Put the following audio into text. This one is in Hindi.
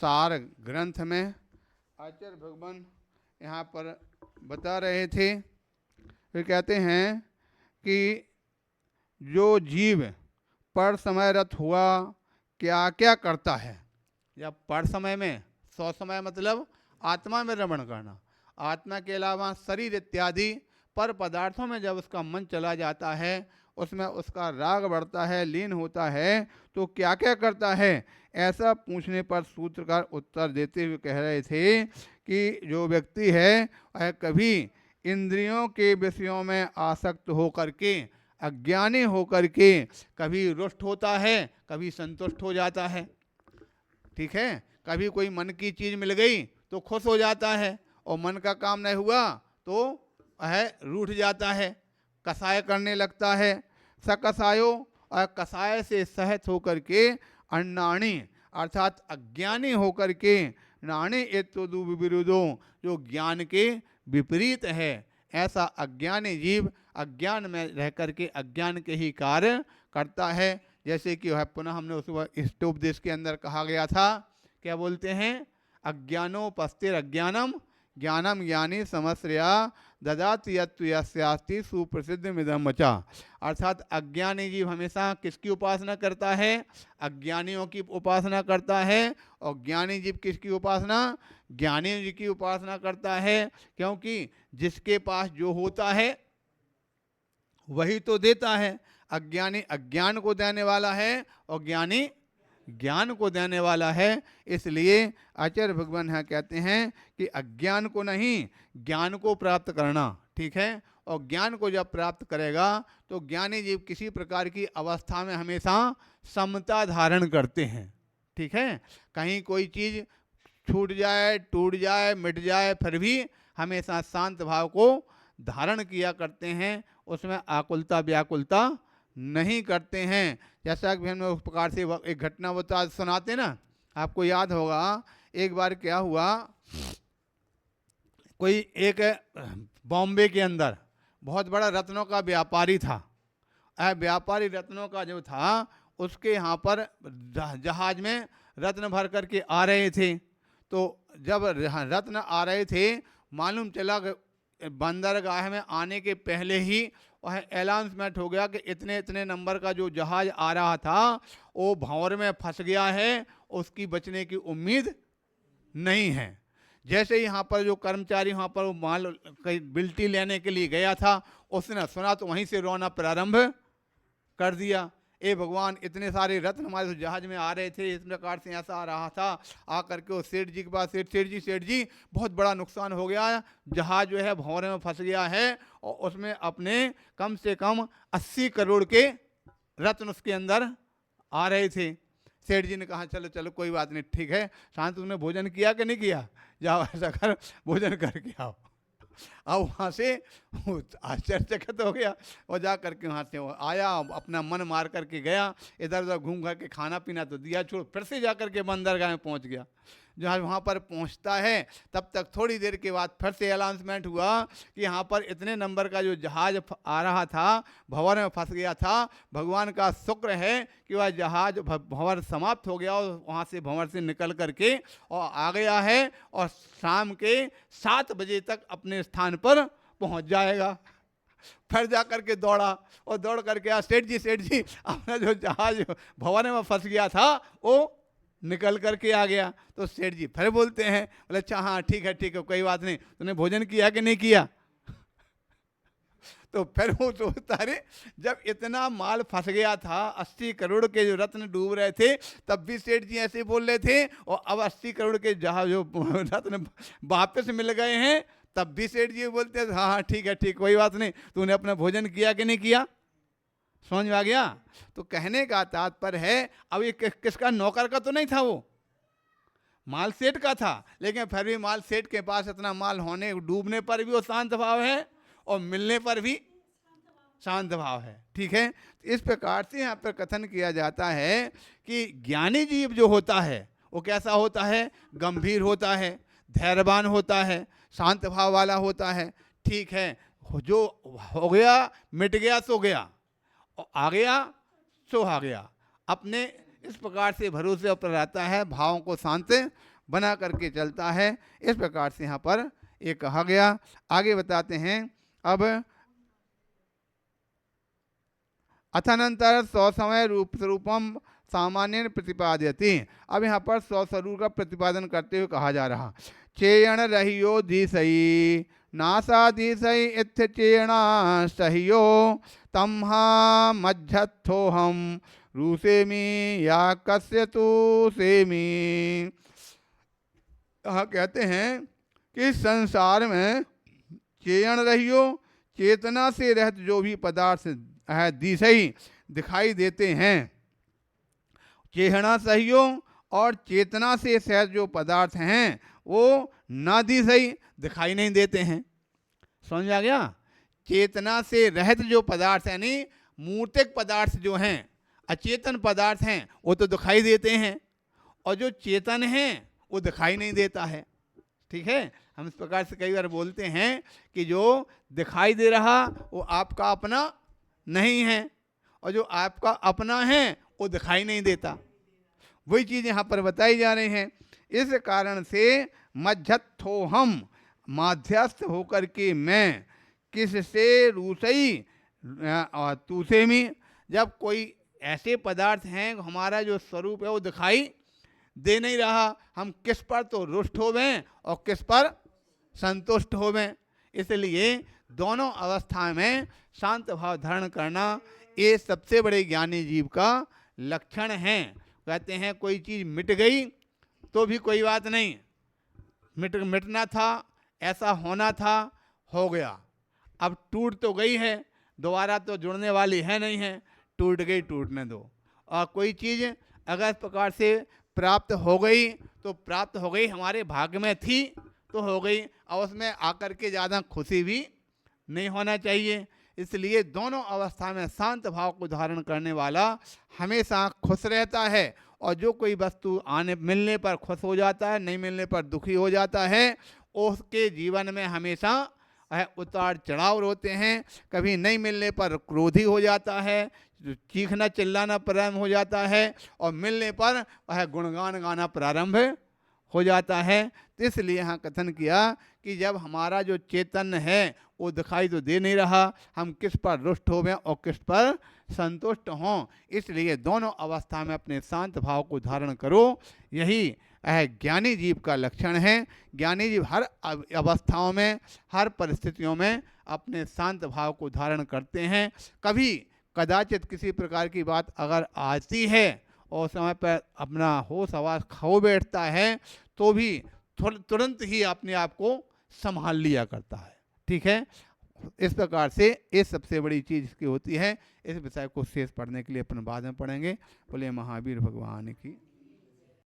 सार ग्रंथ में आचार्य भगवान यहाँ पर बता रहे थे। वे कहते हैं कि जो जीव पर समयरत हुआ क्या क्या करता है। जब पर समय में सौ समय मतलब आत्मा में रमण करना, आत्मा के अलावा शरीर इत्यादि पर पदार्थों में जब उसका मन चला जाता है, उसमें उसका राग बढ़ता है, लीन होता है, तो क्या क्या करता है। ऐसा पूछने पर सूत्रकार उत्तर देते हुए कह रहे थे कि जो व्यक्ति है वह कभी इंद्रियों के विषयों में आसक्त होकर के, अज्ञानी होकर के, कभी रुष्ट होता है, कभी संतुष्ट हो जाता है। ठीक है, कभी कोई मन की चीज़ मिल गई तो खुश हो जाता है, और मन का काम नहीं हुआ तो वह रूठ जाता है, कसाय करने लगता है। सकसायो, और कसाय से सहित होकर के अन्नाणी अर्थात अज्ञानी होकर के, नाणी एतोदु विरुद्धो, जो ज्ञान के विपरीत है, ऐसा अज्ञानी जीव अज्ञान में रह करके अज्ञान के ही कार्य करता है। जैसे कि वह पुनः हमने उस इष्टोपदेश के अंदर कहा गया था, क्या बोलते हैं, अज्ञानोपस्थिर अज्ञानम ज्ञानम ज्ञानी समश्रया ददाति यत्तु यस्यास्ति सुप्रसिद्ध मिदम वचा। अर्थात अज्ञानी जीव हमेशा किसकी उपासना करता है, अज्ञानियों की उपासना करता है, और ज्ञानी जीव किसकी उपासना, ज्ञानी जी की उपासना करता है। क्योंकि जिसके पास जो होता है वही तो देता है। अज्ञानी अज्ञान को देने वाला है और ज्ञानी ज्ञान को देने वाला है। इसलिए आचार्य भगवान यहाँ कहते हैं कि अज्ञान को नहीं, ज्ञान को प्राप्त करना। ठीक है, और ज्ञान को जब प्राप्त करेगा तो ज्ञानी जीव किसी प्रकार की अवस्था में हमेशा समता धारण करते हैं। ठीक है, कहीं कोई चीज़ छूट जाए, टूट जाए, मिट जाए, फिर भी हमेशा शांत भाव को धारण किया करते हैं, उसमें आकुलता व्याकुलता नहीं करते हैं। जैसा कि हमने उस प्रकार से एक घटना बता सुनाते ना, आपको याद होगा एक बार क्या हुआ, कोई एक बॉम्बे के अंदर बहुत बड़ा रत्नों का व्यापारी था। व्यापारी रत्नों का जो था उसके यहाँ पर जहाज में रत्न भर करके आ रहे थे। तो जब रत्न आ रहे थे, मालूम चला कि बंदरगाह में आने के पहले ही वह अनाउंसमेंट हो गया कि इतने इतने नंबर का जो जहाज आ रहा था वो भंवर में फंस गया है, उसकी बचने की उम्मीद नहीं है। जैसे ही यहाँ पर जो कर्मचारी वहाँ पर वो माल बिल्टी लेने के लिए गया था, उसने सुना तो वहीं से रोना प्रारंभ कर दिया। ए भगवान, इतने सारे रत्न हमारे जहाज में आ रहे थे, इस प्रकार से ऐसा आ रहा था। आकर के वो सेठ जी के पास, सेठ जी बहुत बड़ा नुकसान हो गया, जहाज जो है भंवरे में फंस गया है, और उसमें अपने कम से कम 80 करोड़ के रत्न उसके अंदर आ रहे थे। सेठ जी ने कहा चलो चलो कोई बात नहीं, ठीक है, शांत, तुमने भोजन किया कि नहीं किया, जाओ ऐसा कर भोजन करके आओ। अब वहाँ से आश्चर्यचकित हो गया, और जा करके वहाँ से आया, अपना मन मार करके गया, इधर उधर घूम कर के खाना पीना तो दिया छोड़, फिर से जा करके बंदरगाह में पहुँच गया। जहाँ वहाँ पर पहुँचता है तब तक थोड़ी देर के बाद फिर से अनाउंसमेंट हुआ कि यहाँ पर इतने नंबर का जो जहाज आ रहा था भंवर में फंस गया था। भगवान का शुक्र है कि वह जहाज भंवर समाप्त हो गया, और वहाँ से भंवर से निकल करके और आ गया है, और शाम के 7 बजे तक अपने स्थान पर पहुँच जाएगा। फिर जा करके दौड़ा, और दौड़ करके आ, सेठ जी अपना जो जहाज भंवर में फंस गया था वो निकल करके आ गया। तो सेठ जी फिर बोलते हैं, बोले अच्छा हाँ ठीक है कोई बात नहीं, तूने भोजन किया कि नहीं किया। तो फिर वो सोचता है जब इतना माल फंस गया था, 80 करोड़ के जो रत्न डूब रहे थे, तब भी सेठ जी ऐसे बोल रहे थे, और अब 80 करोड़ के जहाँ जो रत्न वापस मिल गए हैं, तब भी सेठ जी बोलते हैं हाँ ठीक है कोई बात नहीं, तूने अपना भोजन किया कि नहीं किया। समझ में आ गया। तो कहने का तात्पर्य है, अब ये किसका, नौकर का तो नहीं था, वो माल सेठ का था, लेकिन फिर भी माल सेठ के पास इतना माल होने, डूबने पर भी वो शांत भाव है, और मिलने पर भी शांत भाव है। ठीक है, इस प्रकार से यहाँ पर कथन किया जाता है कि ज्ञानी जीव जो होता है वो कैसा होता है, गंभीर होता है, धैर्यवान होता है, शांत भाव वाला होता है। ठीक है, जो हो गया मिट गया सो गया, और आ गया सो आ गया, अपने इस प्रकार से भरोसे पर रहता है, भावों को शांत बना करके चलता है। इस प्रकार से यहाँ पर ये कहा गया। आगे बताते हैं अब अथानंतर स्वसमय रूप स्वरूपम सामान्य प्रतिपाद्यते। अब यहाँ पर स्वस्वरूप का प्रतिपादन करते हुए कहा जा रहा, चेयण रहियो दिशई नासा दिशई इत्थ चेयणा सहियो तम्हा मज्जत्थो हम रूसेमी या कस्य तू सेमी। यहाँ कहते हैं कि संसार में चेयण रहियो, चेतना से रहित जो भी पदार्थ है दिशई दिखाई देते हैं, चेहना सहियो और चेतना से सहित जो पदार्थ हैं वो ना दिशई दिखाई नहीं देते हैं। समझ आ गया? चेतना से रहित जो पदार्थ यानी मूर्तिक पदार्थ जो हैं, अचेतन पदार्थ हैं, वो तो दिखाई देते हैं, और जो चेतन हैं वो दिखाई नहीं देता है। ठीक है, हम इस प्रकार से कई बार बोलते हैं कि जो दिखाई दे रहा वो आपका अपना नहीं है, और जो आपका अपना है वो दिखाई नहीं देता। वही चीज़ यहाँ पर बताई जा रही हैं। इस कारण से मज्जत्थो हम, माध्यस्थ होकर के मैं किससे रूसई और तूसे में, जब कोई ऐसे पदार्थ हैं हमारा जो स्वरूप है वो दिखाई दे नहीं रहा, हम किस पर तो रुष्ट होवें और किस पर संतुष्ट होवें। इसलिए दोनों अवस्था में शांत भाव धारण करना ये सबसे बड़े ज्ञानी जीव का लक्षण है। कहते हैं कोई चीज़ मिट गई तो भी कोई बात नहीं, मिटना था, ऐसा होना था, हो गया। अब टूट तो गई है, दोबारा तो जुड़ने वाली है नहीं है, टूट गई, टूटने दो। और कोई चीज़ अगर इस प्रकार से प्राप्त हो गई तो प्राप्त हो गई, हमारे भाग्य में थी तो हो गई, और उसमें आकर के ज़्यादा खुशी भी नहीं होना चाहिए। इसलिए दोनों अवस्था में शांत भाव को धारण करने वाला हमेशा खुश रहता है, और जो कोई वस्तु आने मिलने पर खुश हो जाता है, नहीं मिलने पर दुखी हो जाता है, उसके जीवन में हमेशा उतार चढ़ाव होते हैं। कभी नहीं मिलने पर क्रोधी हो जाता है, चीखना चिल्लाना प्रारंभ हो जाता है, और मिलने पर वह गुणगान गाना प्रारंभ हो जाता है। तो इसलिए यहाँ कथन किया कि जब हमारा जो चेतन है वो दिखाई तो दे नहीं रहा, हम किस पर रुष्ट होवें और किस पर संतुष्ट हों। इसलिए दोनों अवस्था में अपने शांत भाव को धारण करो, यही ज्ञानी जीव का लक्षण है। ज्ञानी जीव हर अवस्थाओं में, हर परिस्थितियों में अपने शांत भाव को धारण करते हैं। कभी कदाचित किसी प्रकार की बात अगर आती है और समय पर अपना होश आवास खो बैठता है तो भी तुरंत ही अपने आप को संभाल लिया करता है। ठीक है, इस प्रकार से ये सबसे बड़ी चीज़ इसकी होती है। इस विषय को शेष पढ़ने के लिए अपन बाद में पढ़ेंगे। बोले महावीर भगवान की।